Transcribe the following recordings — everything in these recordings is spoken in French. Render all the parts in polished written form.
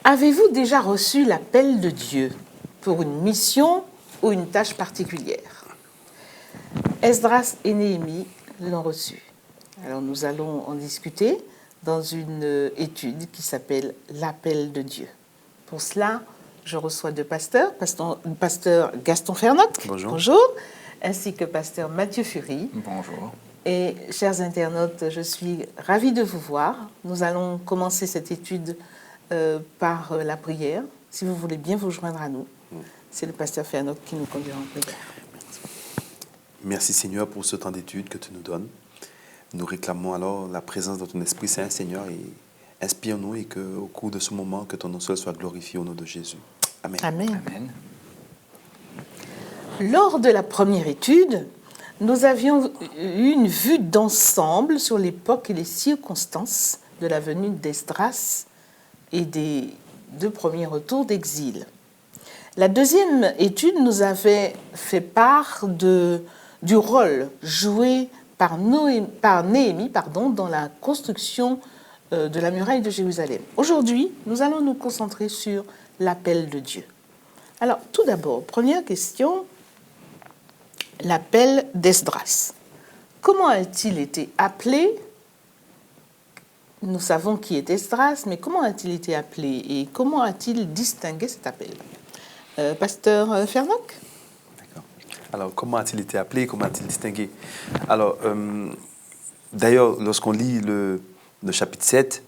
Avez-vous déjà reçu l'appel de Dieu pour une mission ou une tâche particulière? Esdras et Néhémie l'ont reçu. Alors nous allons en discuter dans une étude qui s'appelle L'appel de Dieu. Pour cela, je reçois deux pasteurs, pasteur Gaston Fernoc, bonjour, ainsi que pasteur Mathieu Fury. Bonjour. Et chers internautes, je suis ravie de vous voir. Nous allons commencer cette étude par la prière. Si vous voulez bien vous joindre à nous, c'est le pasteur Fernoc qui nous conduira en prière. Merci Seigneur pour ce temps d'étude que tu nous donnes. Nous réclamons alors la présence de ton Esprit Saint, Seigneur, et inspire-nous et qu'au cours de ce moment, que ton nom seul soit glorifié au nom de Jésus. Amen. Amen. Amen. Lors de la première étude, nous avions eu une vue d'ensemble sur l'époque et les circonstances de la venue d'Esdras et des deux premiers retours d'exil. La deuxième étude nous avait fait part du rôle joué par Néhémie dans la construction de la muraille de Jérusalem. Aujourd'hui, nous allons nous concentrer sur l'appel de Dieu. Alors, tout d'abord, première question, l'appel d'Esdras. Comment a-t-il été appelé? Nous savons qui est Esdras, mais comment a-t-il été appelé et comment a-t-il distingué cet appel? Pasteur Fernoc? D'accord. Alors, comment a-t-il été appelé? Comment a-t-il distingué? Alors, d'ailleurs, lorsqu'on lit le chapitre 7,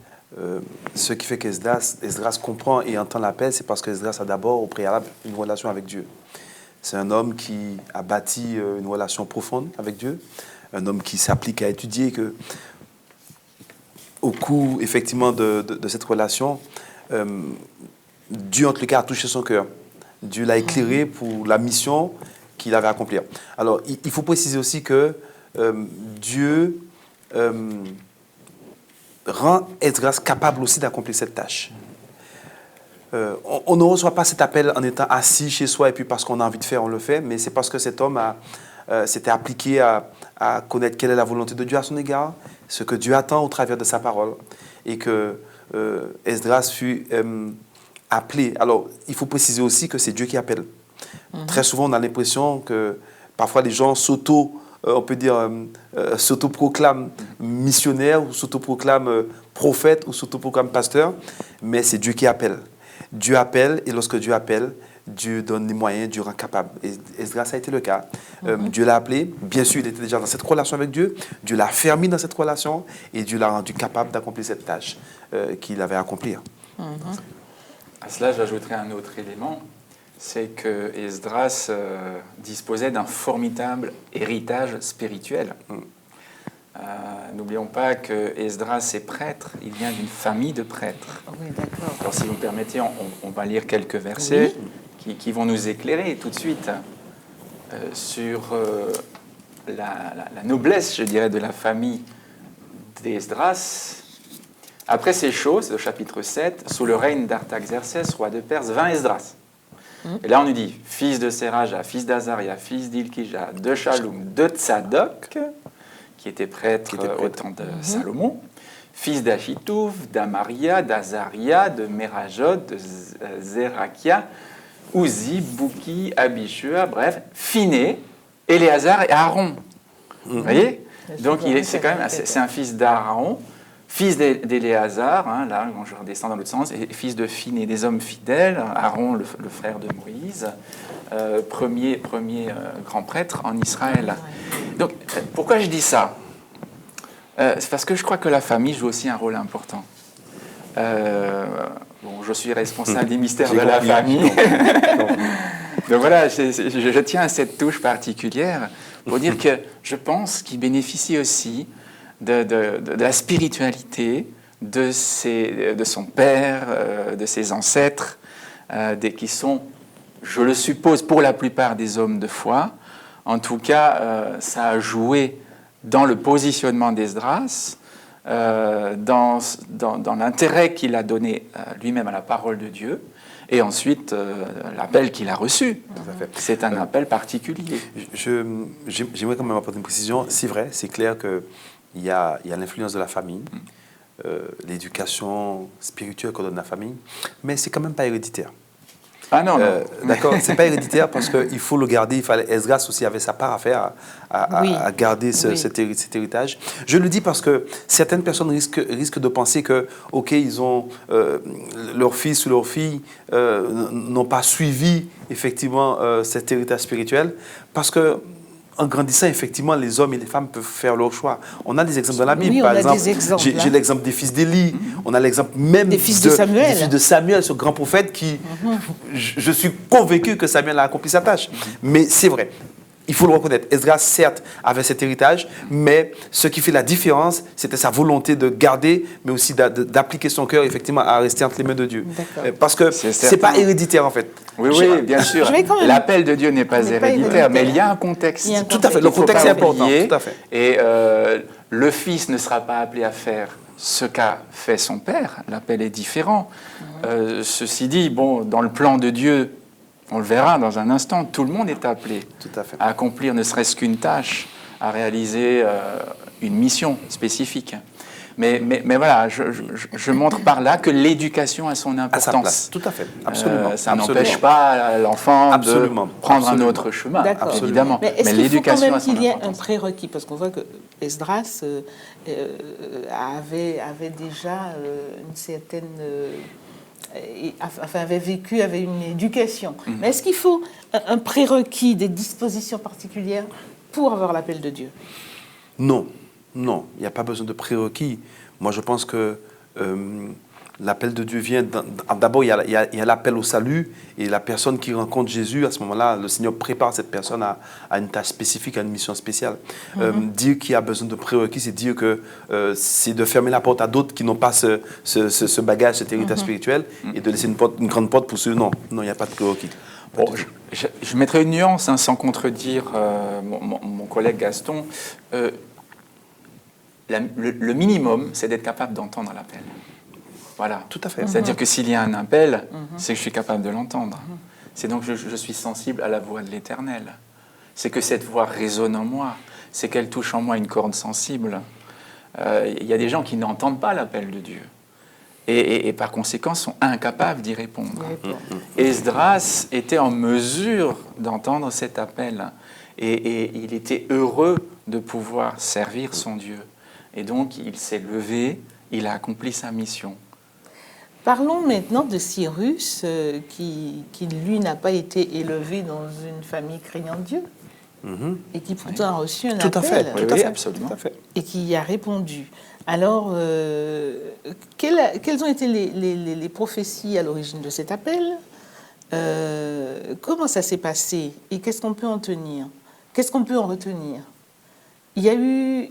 ce qui fait qu'Esdras comprend et entend l'appel, c'est parce qu'Esdras a d'abord, au préalable, une relation avec Dieu. C'est un homme qui a bâti une relation profonde avec Dieu, un homme qui s'applique à étudier, que au cours, effectivement, de cette relation, Dieu, en tout cas, a touché son cœur. Dieu l'a éclairé pour la mission qu'il avait à accomplir. Alors, il faut préciser aussi que Dieu rend Esdras capable aussi d'accomplir cette tâche. On ne reçoit pas cet appel en étant assis chez soi et puis parce qu'on a envie de faire, on le fait, mais c'est parce que cet homme s'était appliqué à connaître quelle est la volonté de Dieu à son égard, ce que Dieu attend au travers de sa parole, et que Esdras fut appelé. Alors, il faut préciser aussi que c'est Dieu qui appelle. Très souvent, on a l'impression que parfois les gens on peut dire, s'autoproclament missionnaires ou s'autoproclament prophètes ou s'autoproclament pasteurs, mais c'est Dieu qui appelle. Dieu appelle, et lorsque Dieu appelle, Dieu donne les moyens, Dieu rend capable. Et Esdras a été le cas. Dieu l'a appelé, bien sûr, il était déjà dans cette relation avec Dieu, Dieu l'a fermé dans cette relation, et Dieu l'a rendu capable d'accomplir cette tâche qu'il avait à accomplir. À cela, j'ajouterai un autre élément, c'est que Esdras disposait d'un formidable héritage spirituel. N'oublions pas que Esdras est prêtre, il vient d'une famille de prêtres. Oui, d'accord. Alors si vous me permettez, on va lire quelques versets qui vont nous éclairer tout de suite sur la noblesse, je dirais, de la famille d'Esdras. Après ces choses, au chapitre 7, sous le règne d'Artaxerxès, roi de Perse, vint Esdras. Et là, on nous dit, fils de Séraja, fils d'Azaria, fils d'Ilkija, de Shaloum, de Tsadok, qui était prêtre au temps de Salomon, fils d'Achitouf, d'Amaria, d'Azaria, de Merajot, de Zerakia, Uzi, Bouki, Abishua, bref, Phiné, Éléazar et Aaron. Vous voyez? Donc, c'est un fils d'Aaron, fils d'Éléazar, hein, là, quand je redescends dans l'autre sens, et fils de Phiné, des hommes fidèles, Aaron, le frère de Moïse, premier grand prêtre en Israël. Donc, pourquoi je dis ça? C'est parce que je crois que la famille joue aussi un rôle important. Je suis responsable des mystères de la famille. Donc voilà, je tiens à cette touche particulière pour dire que je pense qu'il bénéficie aussi de la spiritualité de son père, de ses ancêtres, qui sont, je le suppose, pour la plupart des hommes de foi. En tout cas, ça a joué dans le positionnement d'Esdras, dans l'intérêt qu'il a donné lui-même à la parole de Dieu, et ensuite l'appel qu'il a reçu. C'est un appel particulier. J'aimerais quand même apporter une précision. C'est vrai, c'est clair qu'il y a l'influence de la famille. l'éducation spirituelle qu'on donne à la famille, mais c'est quand même pas héréditaire. Ah non, non. D'accord, c'est pas héréditaire parce qu'il faut le garder. Esdras aussi avait sa part à faire à garder cet héritage. Je le dis parce que certaines personnes risquent de penser que, ok, ils ont leur fils ou leur fille n'ont pas suivi effectivement cet héritage spirituel parce que en grandissant, effectivement, les hommes et les femmes peuvent faire leur choix. On a des exemples dans la Bible. Oui, par on a exemple, des exemples, j'ai l'exemple des fils d'Élie. On a l'exemple même des fils de Samuel. des fils de Samuel, ce grand prophète qui, je suis convaincu que Samuel a accompli sa tâche. Mais c'est vrai. Il faut le reconnaître. Esdras, certes, avait cet héritage, mais ce qui fait la différence, c'était sa volonté de garder, mais aussi d'appliquer son cœur, effectivement, à rester entre les mains de Dieu. Parce que c'est pas héréditaire, en fait. Oui, bien sûr. L'appel de Dieu n'est pas héréditaire, mais il y a un contexte. Tout à fait. Le contexte est important. Tout à fait. Et le fils ne sera pas appelé à faire ce qu'a fait son père. L'appel est différent. Ceci dit, bon, dans le plan de Dieu, on le verra dans un instant, tout le monde est appelé à accomplir ne serait-ce qu'une tâche, à réaliser une mission spécifique. Mais voilà, je montre par là que l'éducation a son importance. À sa place. Tout à fait, absolument. Ça n'empêche pas l'enfant de prendre un autre chemin, évidemment. Mais est-ce qu'il faut quand même qu'il y ait un prérequis? Parce qu'on voit que Esdras avait déjà une certaine... avait une éducation. Mais est-ce qu'il faut un prérequis, des dispositions particulières pour avoir l'appel de Dieu? Non, il n'y a pas besoin de prérequis. Moi, je pense que l'appel de Dieu vient... D'abord, il y a l'appel au salut, et la personne qui rencontre Jésus, à ce moment-là, le Seigneur prépare cette personne à une tâche spécifique, à une mission spéciale. Dire qu'il y a besoin de prérequis, c'est dire que c'est de fermer la porte à d'autres qui n'ont pas ce bagage, cet héritage spirituel, et de laisser une grande porte pour ceux. Non, il n'y a pas de prérequis. Bon, je mettrai une nuance, sans contredire mon collègue Gaston. Le minimum, c'est d'être capable d'entendre l'appel. Voilà. Tout à fait. C'est-à-dire que s'il y a un appel, c'est que je suis capable de l'entendre. C'est donc que je suis sensible à la voix de l'Éternel. C'est que cette voix résonne en moi. C'est qu'elle touche en moi une corde sensible. Il y a des gens qui n'entendent pas l'appel de Dieu. Et par conséquent sont incapables d'y répondre. Esdras était en mesure d'entendre cet appel. Et il était heureux de pouvoir servir son Dieu. Et donc il s'est levé, il a accompli sa mission. Parlons maintenant de Cyrus, qui lui n'a pas été élevé dans une famille craignant Dieu, et qui pourtant a reçu un appel. Tout à fait, absolument. Tout à fait. Et qui y a répondu. Alors, quelles ont été les prophéties à l'origine de cet appel? Comment ça s'est passé? Et qu'est-ce qu'on peut en tenir? Qu'est-ce qu'on peut en retenir? Il y a eu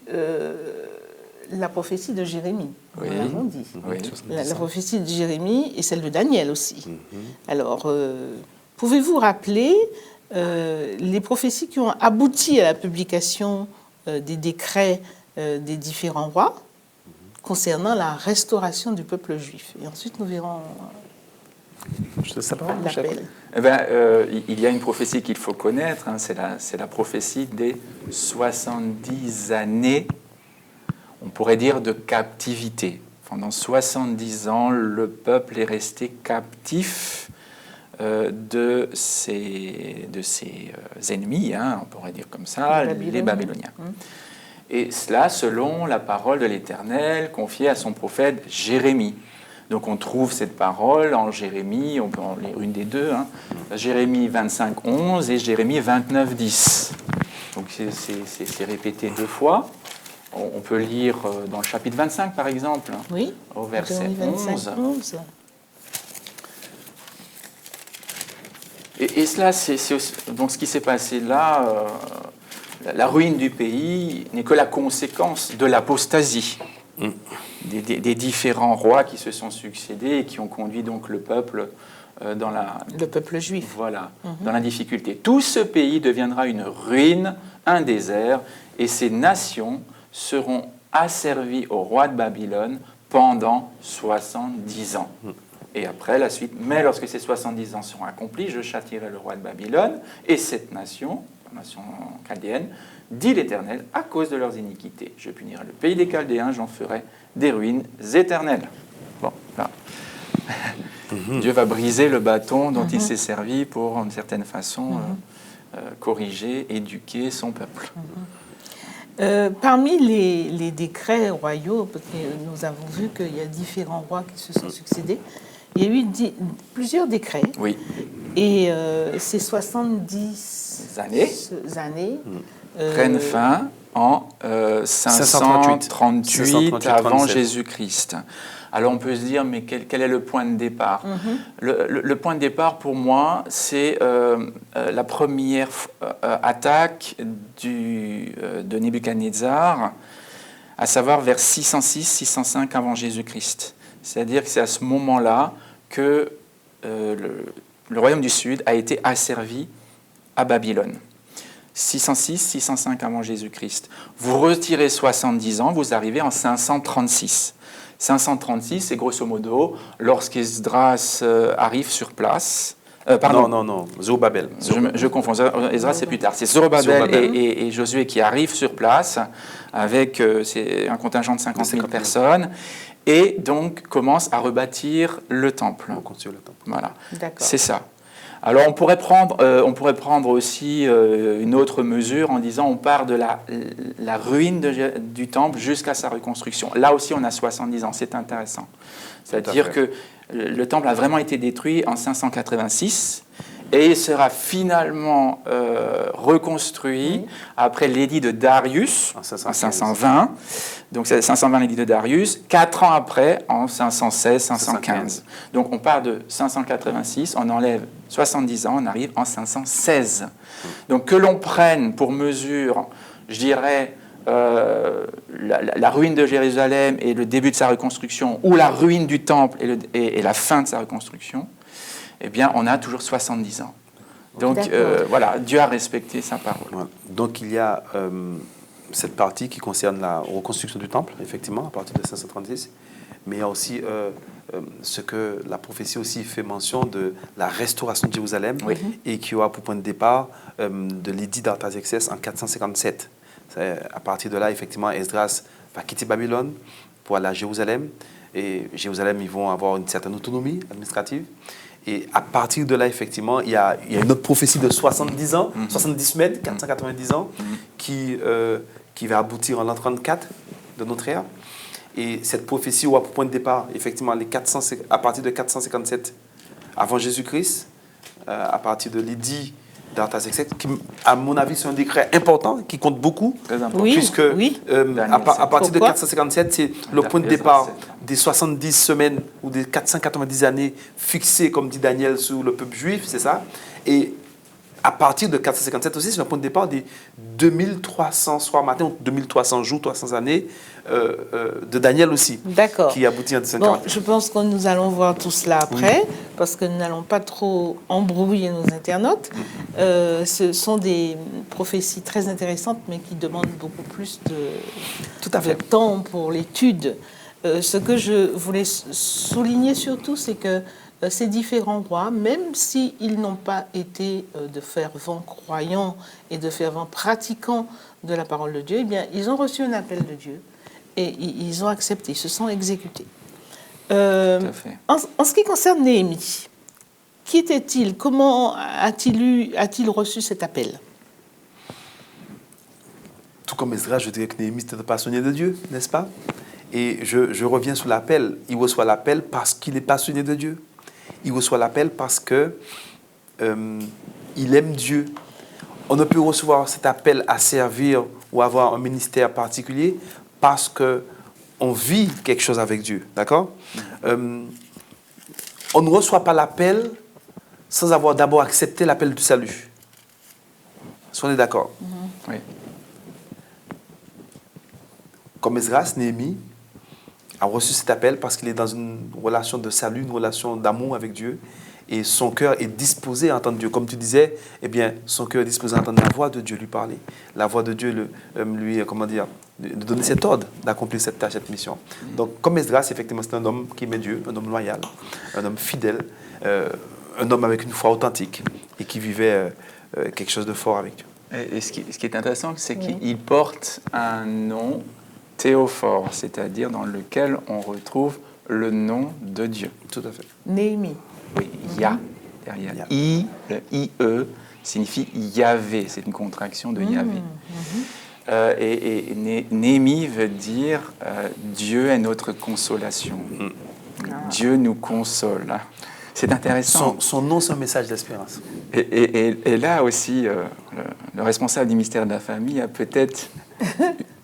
la prophétie de Jérémie, nous l'avons dit. La prophétie de Jérémie et celle de Daniel aussi. Alors, pouvez-vous rappeler les prophéties qui ont abouti à la publication des décrets des différents rois concernant la restauration du peuple juif? Et ensuite, nous verrons l'appel. Il y a une prophétie qu'il faut connaître, c'est la prophétie des 70 années, on pourrait dire, de captivité. Pendant 70 ans, le peuple est resté captif de ses ennemis, on pourrait dire comme ça, les Babyloniens. Et cela selon la parole de l'Éternel confiée à son prophète Jérémie. Donc on trouve cette parole en Jérémie, on peut en lire une des deux, Jérémie 25, 11 et Jérémie 29, 10. Donc c'est répété deux fois. On peut lire dans le chapitre 25 par exemple, au verset 11. Et cela, donc ce qui s'est passé là, la ruine du pays n'est que la conséquence de l'apostasie. Des différents rois qui se sont succédés et qui ont conduit donc le peuple dans le peuple juif. Voilà, dans la difficulté. Tout ce pays deviendra une ruine, un désert, et ces nations seront asservies au roi de Babylone pendant 70 ans. Et après, la suite, mais lorsque ces 70 ans seront accomplis, je châtierai le roi de Babylone et cette nation, formation chaldéenne, dit l'Éternel, à cause de leurs iniquités. Je punirai le pays des Chaldéens, j'en ferai des ruines éternelles. Bon, là. Dieu va briser le bâton dont il s'est servi pour, d'une certaine façon, corriger, éduquer son peuple. Parmi les décrets royaux, parce que nous avons vu qu'il y a différents rois qui se sont succédés, il y a eu plusieurs décrets. Oui. Et ces 70 années prennent fin en 538 avant Jésus-Christ. Alors on peut se dire, mais quel est le point de départ? Le point de départ pour moi, c'est la première attaque de Nebuchadnezzar, à savoir vers 606-605 avant Jésus-Christ. C'est-à-dire que c'est à ce moment-là que le royaume du Sud a été asservi à Babylone. 606-605 avant Jésus-Christ. Vous retirez 70 ans, vous arrivez en 536. 536, c'est grosso modo lorsqu'Esdras arrive sur place. Pardon. Non, Zorobabel. Je confonds. Esdras, c'est plus tard. C'est Zorobabel et Josué qui arrivent sur place avec un contingent de 50 000 personnes et donc commencent à rebâtir le temple. Voilà. C'est ça. Alors on pourrait prendre aussi une autre mesure en disant on part de la ruine du temple jusqu'à sa reconstruction. Là aussi on a 70 ans, c'est intéressant. C'est-à-dire que le temple a vraiment été détruit en 586 et il sera finalement reconstruit après l'édit de Darius en 520. Donc c'est 520 l'édit de Darius, 4 ans après en 516-515. Donc on part de 586, on enlève 70 ans, on arrive en 516. Donc que l'on prenne pour mesure, je dirais, la ruine de Jérusalem et le début de sa reconstruction, ou la ruine du temple et la fin de sa reconstruction, eh bien on a toujours 70 ans. Donc voilà, Dieu a respecté sa parole. Voilà. Donc il y a cette partie qui concerne la reconstruction du temple, effectivement, à partir de 536, mais il y a aussi ce que la prophétie aussi fait mention de la restauration de Jérusalem, et qui aura pour point de départ de l'édit d'Artaxerxès en 457. À partir de là, effectivement, Esdras va quitter Babylone pour aller à Jérusalem, et Jérusalem, ils vont avoir une certaine autonomie administrative. Et à partir de là, effectivement, il y a une autre prophétie de 70 ans, 70 semaines, 490 ans, qui va aboutir en l'an 34 de notre ère. Et cette prophétie aura pour point de départ, effectivement, à partir de 457 avant Jésus-Christ, à partir de l'édit d'Artaxerxès, qui, à mon avis, c'est un décret important, qui compte beaucoup, puisque à partir de 457, c'est le point de départ des 70 semaines ou des 490 années fixées, comme dit Daniel, sur le peuple juif, c'est ça. Et à partir de 457 aussi, c'est le point de départ des 2300 soirs matin, 2300 jours, 300 années de Daniel aussi, qui aboutit en 240. Bon, je pense que nous allons voir tout cela après, parce que nous n'allons pas trop embrouiller nos internautes. Ce sont des prophéties très intéressantes, mais qui demandent beaucoup plus de temps pour l'étude. Ce que je voulais souligner surtout, c'est que ces différents rois, même s'ils n'ont pas été de fervents croyants et de fervents pratiquants de la parole de Dieu, eh bien, ils ont reçu un appel de Dieu et ils ont accepté, ils se sont exécutés. En ce qui concerne Néhémie, qui était-il? Comment a-t-il reçu cet appel? Tout comme Esdras, je dirais que Néhémie était un passionné de Dieu, n'est-ce pas? Et je reviens sur l'appel. Il reçoit l'appel parce qu'il est passionné de Dieu. Il reçoit l'appel parce que il aime Dieu. On ne peut recevoir cet appel à servir ou avoir un ministère particulier parce qu'on vit quelque chose avec Dieu. D'accord? On ne reçoit pas l'appel sans avoir d'abord accepté l'appel du salut. Est-ce qu'on est d'accord? Oui. Comme Esdras, Néhémie a reçu cet appel parce qu'il est dans une relation de salut, une relation d'amour avec Dieu, et son cœur est disposé à entendre Dieu. Comme tu disais, eh bien, son cœur est disposé à entendre la voix de Dieu lui parler. La voix de Dieu de donner cet ordre d'accomplir cette tâche, cette mission. Donc, comme Esdras, effectivement, c'est un homme qui aimait Dieu, un homme loyal, un homme fidèle, un homme avec une foi authentique et qui vivait quelque chose de fort avec Dieu. Et ce qui est intéressant, c'est qu'il porte un nom théophore, c'est-à-dire dans lequel on retrouve le nom de Dieu. Tout à fait. Néhémie. Oui, Yah, derrière. Yah. Le I-E signifie Yahvé, c'est une contraction de Yahvé. Et Néhémie veut dire Dieu est notre consolation. Dieu nous console. Hein. C'est intéressant. Son nom, c'est un message d'espérance. Et là aussi, le responsable du ministère de la Famille a peut-être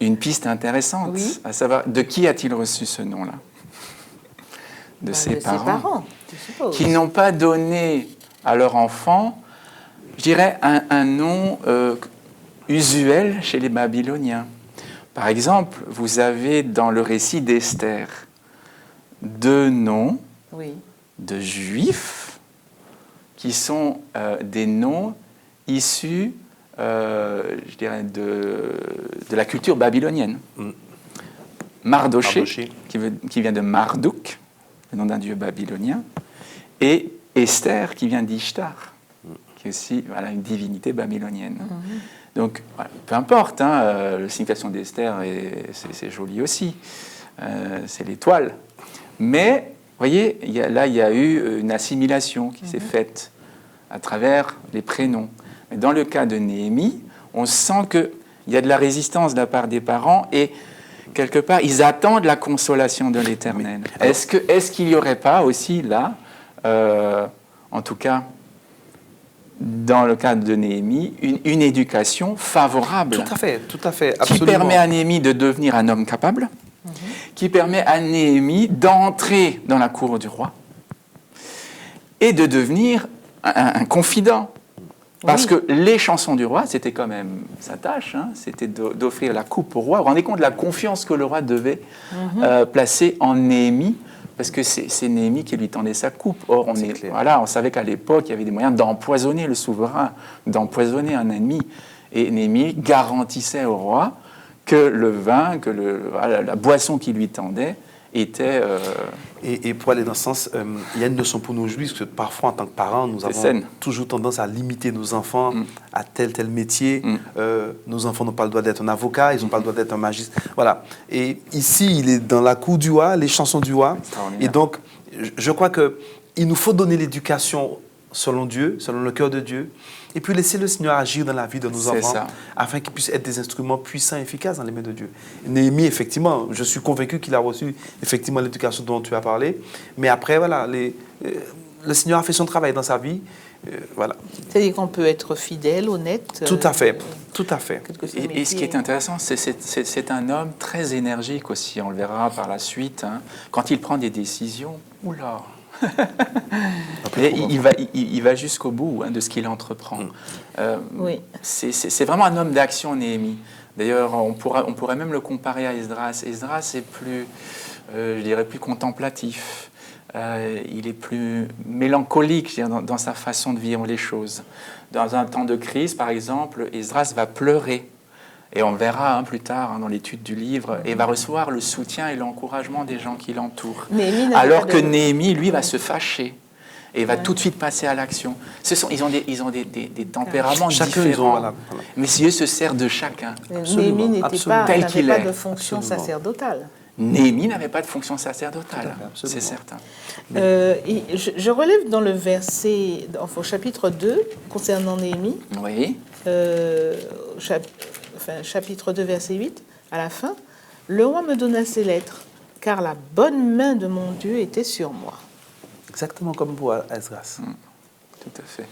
une piste intéressante, à savoir de qui a-t-il reçu ce nom-là? De ses parents, qui n'ont pas donné à leur enfant, je dirais, un nom usuel chez les Babyloniens. Par exemple, vous avez dans le récit d'Esther 2 noms de juifs qui sont des noms issus, je dirais, de la culture babylonienne. Mardoché, qui vient de Marduk, le nom d'un dieu babylonien, et Esther, qui vient d'Ishtar, qui est aussi une divinité babylonienne. Donc, peu importe, la signification d'Esther, c'est joli aussi, c'est l'étoile. Mais, vous voyez, il y a eu une assimilation qui s'est faite à travers les prénoms. Mais dans le cas de Néhémie, on sent qu'il y a de la résistance de la part des parents et quelque part, ils attendent la consolation de l'Éternel. Est-ce qu'il n'y aurait pas aussi là, en tout cas, dans le cadre de Néhémie, une éducation favorable? Tout à fait, absolument. Qui permet à Néhémie de devenir un homme capable, qui permet à Néhémie d'entrer dans la cour du roi et de devenir un confident. Parce que les chansons du roi, c'était quand même sa tâche, c'était d'offrir la coupe au roi. Vous vous rendez compte de la confiance que le roi devait placer en Néhémie, parce que c'est Néhémie qui lui tendait sa coupe. Or, on savait qu'à l'époque, il y avait des moyens d'empoisonner le souverain, d'empoisonner un ennemi. Et Néhémie garantissait au roi que le vin, que la boisson qui lui tendait était... Et pour aller dans ce sens, il y a une leçon pour nous juifs, parce que parfois, en tant que parents, nous avons toujours tendance à limiter nos enfants à tel métier. Nos enfants n'ont pas le droit d'être un avocat, ils n'ont pas le droit d'être un magistrat. Voilà. Et ici, il est dans la cour du roi, les chansons du roi. Et donc, je crois qu'il nous faut donner l'éducation selon Dieu, selon le cœur de Dieu, et puis laisser le Seigneur agir dans la vie de nos enfants, afin qu'ils puissent être des instruments puissants et efficaces dans les mains de Dieu. Néhémie, effectivement, je suis convaincu qu'il a reçu effectivement l'éducation dont tu as parlé, mais après, voilà, le Seigneur a fait son travail dans sa vie, voilà. C'est-à-dire qu'on peut être fidèle, honnête. Tout à fait, tout à fait. Et ce qui est intéressant, c'est un homme très énergique aussi, on le verra par la suite, quand il prend des décisions, oula. il va jusqu'au bout de ce qu'il entreprend. C'est vraiment un homme d'action, Néhémie. D'ailleurs, on pourrait même le comparer à Esdras. Esdras est plus, je dirais, plus contemplatif. Il est plus mélancolique, je dirais, dans sa façon de vivre les choses. Dans un temps de crise, par exemple, Esdras va pleurer. Et on verra plus tard dans l'étude du livre, et va recevoir le soutien et l'encouragement des gens qui l'entourent. Alors que Néhémie, lui, va se fâcher et va tout de suite passer à l'action. Ils ont des tempéraments différents. Mais Dieu se sert de chacun. Néhémie n'avait pas de fonction sacerdotale. Néhémie n'avait pas de fonction sacerdotale, c'est certain. Je relève dans le verset, au chapitre 2, concernant Néhémie. Oui. Chapitre 2, verset 8, à la fin, « Le roi me donna ces lettres, car la bonne main de mon Dieu était sur moi. » Exactement comme pour Esdras. Tout à fait.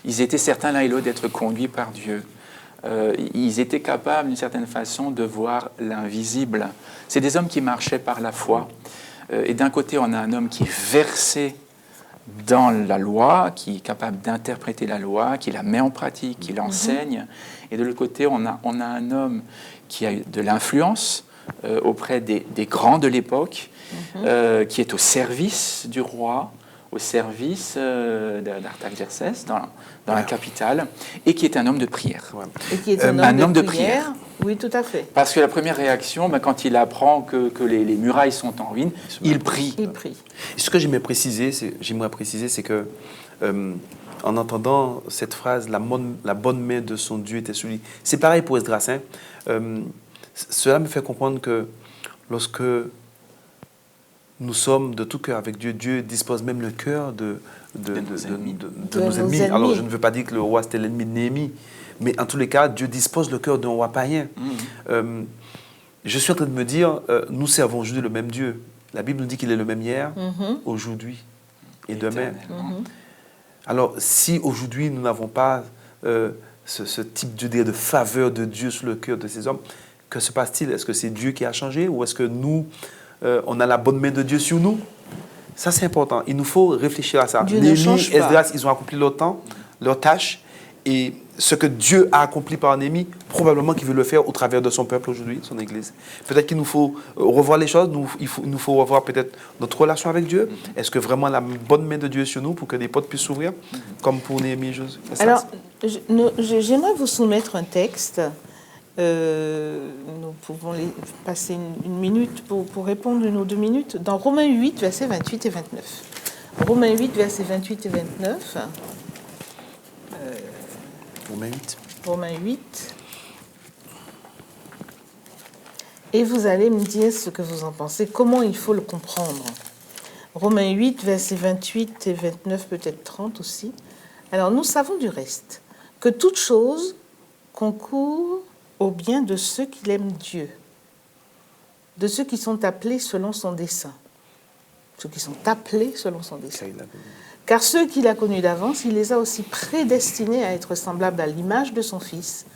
Ils étaient certains, l'un et l'autre, d'être conduits par Dieu. Ils étaient capables, d'une certaine façon, de voir l'invisible. C'est des hommes qui marchaient par la foi. Et d'un côté, on a un homme qui est versé dans la loi, qui est capable d'interpréter la loi, qui la met en pratique, qui l'enseigne. Et de l'autre côté, on a un homme qui a de l'influence auprès des grands de l'époque, qui est au service du roi, au service d'Artaxerxès, dans la capitale, et qui est un homme de prière. Et qui est un homme de prière. Oui, tout à fait. Parce que la première réaction, quand il apprend que les murailles sont en ruine, il prie. Il prie. Ce que j'aimerais préciser, c'est que en entendant cette phrase, la bonne main de son Dieu était sur lui. C'est pareil pour Esdras. Hein. Cela me fait comprendre que lorsque nous sommes de tout cœur avec Dieu, Dieu dispose même le cœur de nos ennemis. Alors, je ne veux pas dire que le roi c'était l'ennemi de Néhémie, mais en tous les cas, Dieu dispose le cœur d'un roi païen. Je suis en train de me dire, nous servons aujourd'hui le même Dieu. La Bible nous dit qu'il est le même hier, aujourd'hui et demain. Alors, si aujourd'hui nous n'avons pas ce type de faveur de Dieu sur le cœur de ces hommes, que se passe-t-il? Est-ce que c'est Dieu qui a changé ou est-ce que nous, on a la bonne main de Dieu sur nous? Ça, c'est important. Il nous faut réfléchir à ça. Néhémie, Esdras, ils ont accompli leur temps, leur tâche. Et ce que Dieu a accompli par Néhémie, probablement qu'il veut le faire au travers de son peuple aujourd'hui, son Église. Peut-être qu'il nous faut revoir les choses, il nous faut revoir peut-être notre relation avec Dieu. Est-ce que vraiment la bonne main de Dieu est sur nous pour que des portes puissent s'ouvrir, comme pour Néhémie? Alors, j'aimerais vous soumettre un texte. Nous pouvons passer une minute pour répondre, 1 ou 2 minutes, dans Romains 8, versets 28 et 29. Romains 8, versets 28 et 29. Romains 8. Et vous allez me dire ce que vous en pensez, comment il faut le comprendre. Romains 8, versets 28 et 29, peut-être 30 aussi. Alors, nous savons du reste que toute chose concourt au bien de ceux qui aiment Dieu, de ceux qui sont appelés selon son dessein. Ceux qui sont appelés selon son dessein. Car ceux qu'il a connus d'avance, il les a aussi prédestinés à être semblables à l'image de son Fils,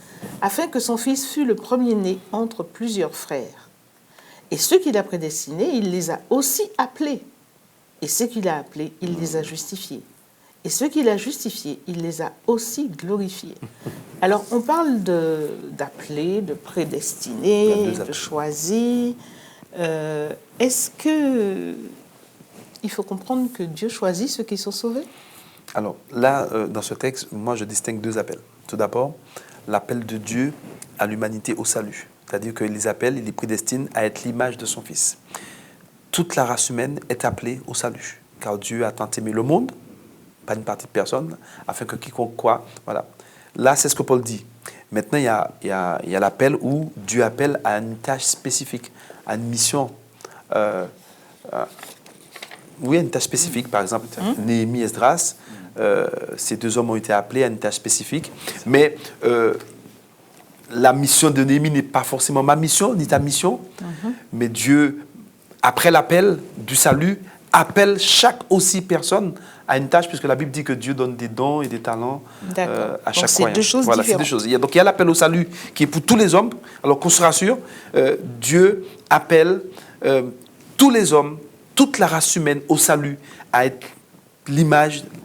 afin que son Fils fût le premier-né entre plusieurs frères. Et ceux qu'il a prédestinés, il les a aussi appelés. Et ceux qu'il a appelés, il les a justifiés. Et ceux qu'il a justifiés, il les a aussi glorifiés. Alors, on parle d'appeler, de prédestiner, de choisir. Est-ce que il faut comprendre que Dieu choisit ceux qui sont sauvés? Alors, là, dans ce texte, moi, je distingue 2 appels. Tout d'abord, l'appel de Dieu à l'humanité au salut. C'est-à-dire qu'il les appelle, il les prédestine à être l'image de son Fils. Toute la race humaine est appelée au salut, car Dieu a tant aimé le monde, pas une partie de personne, afin que quiconque croit, voilà. Là, c'est ce que Paul dit. Maintenant, il y a l'appel où Dieu appelle à une tâche spécifique, à une mission. Oui, à une tâche spécifique. Par exemple, Néhémie, Esdras, ces 2 hommes ont été appelés à une tâche spécifique. Mais la mission de Néhémie n'est pas forcément ma mission, ni ta mission. Mais Dieu, après l'appel du salut, appelle chaque aussi personne à une tâche, puisque la Bible dit que Dieu donne des dons et des talents à chaque croyant. C'est 2 choses différentes. C'est 2 choses. Donc il y a l'appel au salut qui est pour tous les hommes. Alors qu'on se rassure, Dieu appelle tous les hommes, toute la race humaine au salut, à être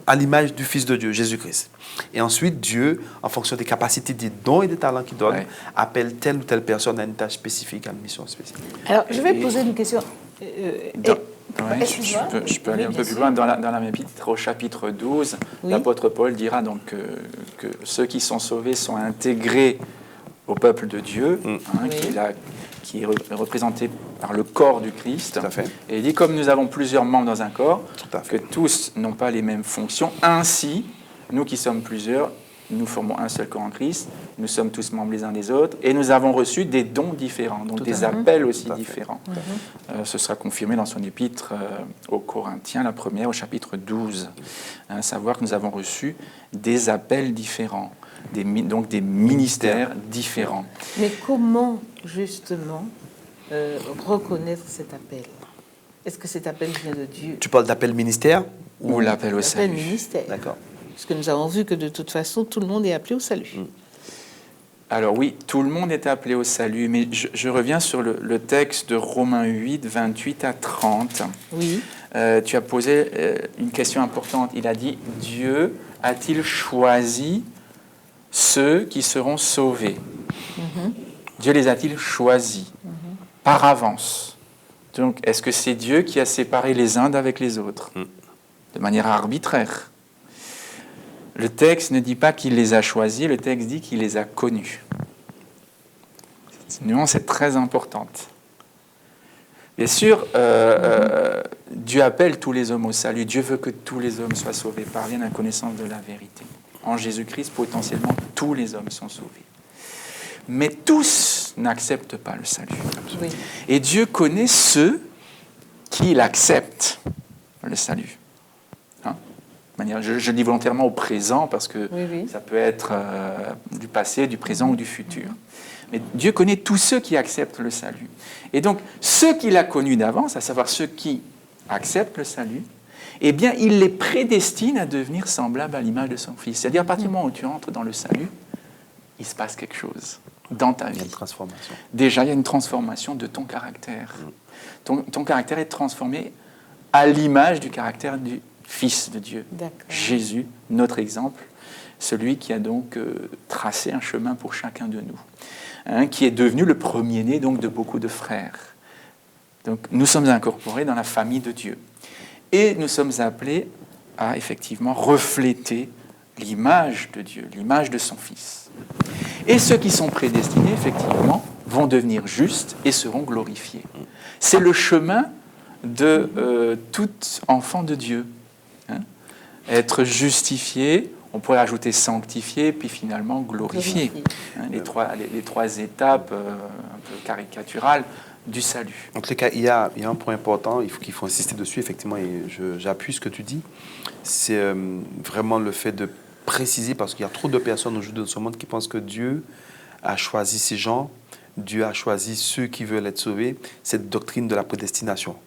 à l'image du Fils de Dieu, Jésus-Christ. Et ensuite, Dieu, en fonction des capacités, des dons et des talents qu'il donne, appelle telle ou telle personne à une tâche spécifique, à une mission spécifique. Alors, je vais poser une question. Je peux aller un peu plus loin. Dans la même épître, au chapitre 12, l'apôtre Paul dira donc que ceux qui sont sauvés sont intégrés au peuple de Dieu, qui est représenté par le corps du Christ. Tout à fait. Et il dit, comme nous avons plusieurs membres dans un corps, que tous n'ont pas les mêmes fonctions, ainsi, nous qui sommes plusieurs, nous formons un seul corps en Christ, nous sommes tous membres les uns des autres, et nous avons reçu des dons différents, donc des appels aussi différents. Ce sera confirmé dans son épître aux Corinthiens, la première, au chapitre 12. Savoir que nous avons reçu des appels différents, donc des ministères différents. Mais comment, justement, reconnaître cet appel? Est-ce que cet appel vient de Dieu? Tu parles d'appel ministère ou l'appel au salut? L'appel ministère. D'accord. Parce que nous avons vu que de toute façon, tout le monde est appelé au salut. Alors oui, tout le monde est appelé au salut, mais je reviens sur le texte de Romains 8, 28 à 30. Oui. Tu as posé une question importante. Il a dit, Dieu a-t-il choisi ceux qui seront sauvés? Dieu les a-t-il choisis par avance? Donc, est-ce que c'est Dieu qui a séparé les uns d'avec les autres de manière arbitraire? Le texte ne dit pas qu'il les a choisis, le texte dit qu'il les a connus. Cette nuance est très importante. Bien sûr, Dieu appelle tous les hommes au salut. Dieu veut que tous les hommes soient sauvés, parviennent à la connaissance de la vérité. En Jésus-Christ, potentiellement, tous les hommes sont sauvés. Mais tous n'acceptent pas le salut. Oui. Et Dieu connaît ceux qui l'acceptent, le salut. Hein? Je dis volontairement au présent parce que ça peut être du passé, du présent ou du futur. Mais Dieu connaît tous ceux qui acceptent le salut. Et donc, ceux qu'il a connus d'avance, à savoir ceux qui acceptent le salut, eh bien, il les prédestine à devenir semblables à l'image de son Fils. C'est-à-dire, à partir du moment où tu entres dans le salut, il se passe quelque chose dans ta vie. Il y a une transformation. Déjà, il y a une transformation de ton caractère. Ton caractère est transformé à l'image du caractère du Fils de Dieu. D'accord. Jésus, notre exemple, celui qui a donc tracé un chemin pour chacun de nous, hein, qui est devenu le premier-né donc, de beaucoup de frères. Donc, nous sommes incorporés dans la famille de Dieu. Et nous sommes appelés à, effectivement, refléter l'image de Dieu, l'image de son Fils. Et ceux qui sont prédestinés, effectivement, vont devenir justes et seront glorifiés. C'est le chemin de tout enfant de Dieu. Hein. Être justifié, on pourrait ajouter sanctifié, puis finalement glorifié. Hein, les trois étapes un peu caricaturales du salut. En tout cas, il y a un point important, qu'il faut insister dessus, effectivement, et j'appuie ce que tu dis. C'est vraiment le fait de préciser, parce qu'il y a trop de personnes aujourd'hui dans ce monde qui pensent que Dieu a choisi ces gens, Dieu a choisi ceux qui veulent être sauvés, cette doctrine de la prédestination.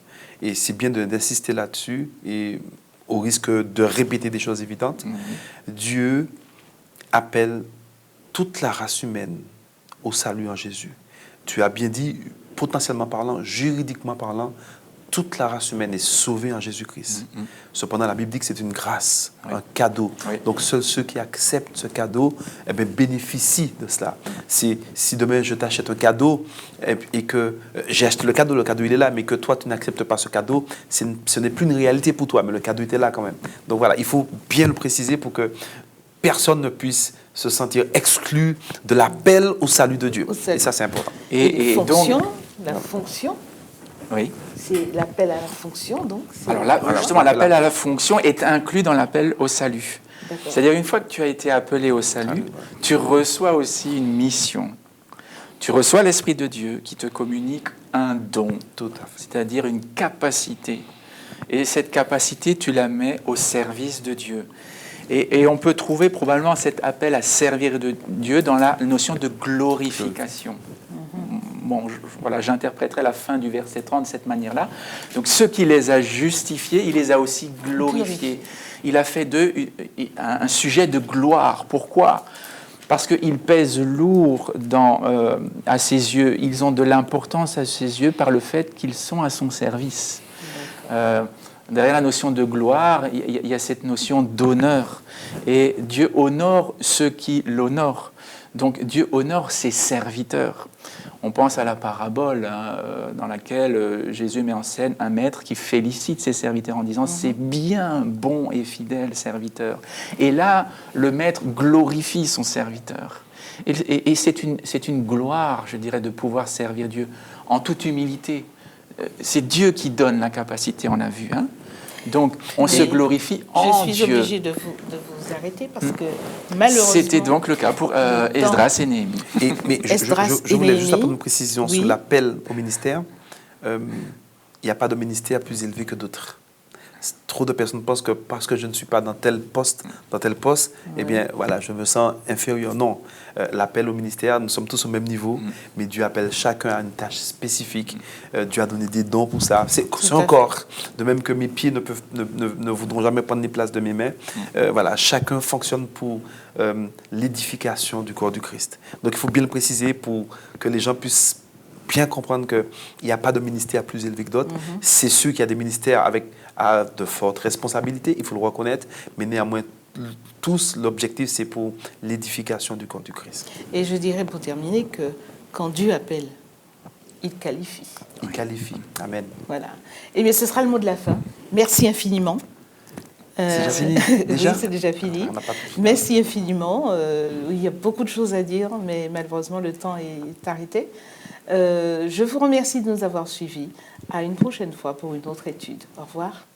Et c'est bien d'insister là-dessus, et au risque de répéter des choses évidentes, Dieu appelle toute la race humaine au salut en Jésus. Tu as bien dit, potentiellement parlant, juridiquement parlant, toute la race humaine est sauvée en Jésus-Christ. Cependant, la Bible dit que c'est une grâce, un cadeau. Donc, seuls ceux qui acceptent ce cadeau bénéficient de cela. Si demain je t'achète un cadeau et que j'ai acheté le cadeau il est là, mais que toi tu n'acceptes pas ce cadeau, ce n'est plus une réalité pour toi, mais le cadeau était là quand même. Donc voilà, il faut bien le préciser pour que personne ne puisse se sentir exclu de l'appel au salut de Dieu. Et ça, c'est important. Et la fonction, oui. C'est l'appel à la fonction, donc. Alors là, justement, l'appel à la fonction est inclus dans l'appel au salut. D'accord. C'est-à-dire, une fois que tu as été appelé au salut, tu reçois aussi une mission. Tu reçois l'Esprit de Dieu qui te communique un don, c'est-à-dire une capacité. Et cette capacité, tu la mets au service de Dieu. Et on peut trouver probablement cet appel à servir de Dieu dans la notion de glorification. Bon, j'interpréterai la fin du verset 30 de cette manière-là. Donc, ceux qui les a justifiés, il les a aussi glorifiés. Il a fait d'eux un sujet de gloire. Pourquoi ? Parce qu'ils pèsent lourd à ses yeux. Ils ont de l'importance à ses yeux par le fait qu'ils sont à son service. Derrière la notion de gloire, il y a cette notion d'honneur. Et Dieu honore ceux qui l'honorent. Donc Dieu honore ses serviteurs. On pense à la parabole dans laquelle Jésus met en scène un maître qui félicite ses serviteurs en disant « C'est bien, bon et fidèle serviteur ». Et là, le maître glorifie son serviteur. Et c'est une gloire, je dirais, de pouvoir servir Dieu en toute humilité. C'est Dieu qui donne la capacité, on l'a vu. Hein. Donc, on se glorifie en Dieu. Je suis obligée de vous arrêter parce que, malheureusement... C'était donc le cas pour Esdras et Néhémie. Mais je voulais juste apporter une précision sur l'appel au ministère. Il n'y a pas de ministère plus élevé que d'autres. Trop de personnes pensent que parce que je ne suis pas dans tel poste, eh bien, voilà, je me sens inférieur. Non, l'appel au ministère, nous sommes tous au même niveau, mais Dieu appelle chacun à une tâche spécifique. Dieu a donné des dons pour ça. C'est un corps. De même que mes pieds ne voudront jamais prendre les places de mes mains. Voilà, chacun fonctionne pour l'édification du corps du Christ. Donc, il faut bien le préciser pour que les gens puissent bien comprendre qu'il n'y a pas de ministère plus élevé que d'autres. C'est ceux qui ont des ministères avec de fortes responsabilités, il faut le reconnaître, mais néanmoins, tous, l'objectif, c'est pour l'édification du corps du Christ. Et je dirais pour terminer que quand Dieu appelle, il qualifie. Il qualifie. Amen. Voilà. Et bien, ce sera le mot de la fin. Merci infiniment. C'est déjà fini. Oui, c'est déjà fini. Merci infiniment. Il y a beaucoup de choses à dire, mais malheureusement, le temps est arrêté. Je vous remercie de nous avoir suivis. À une prochaine fois pour une autre étude. Au revoir.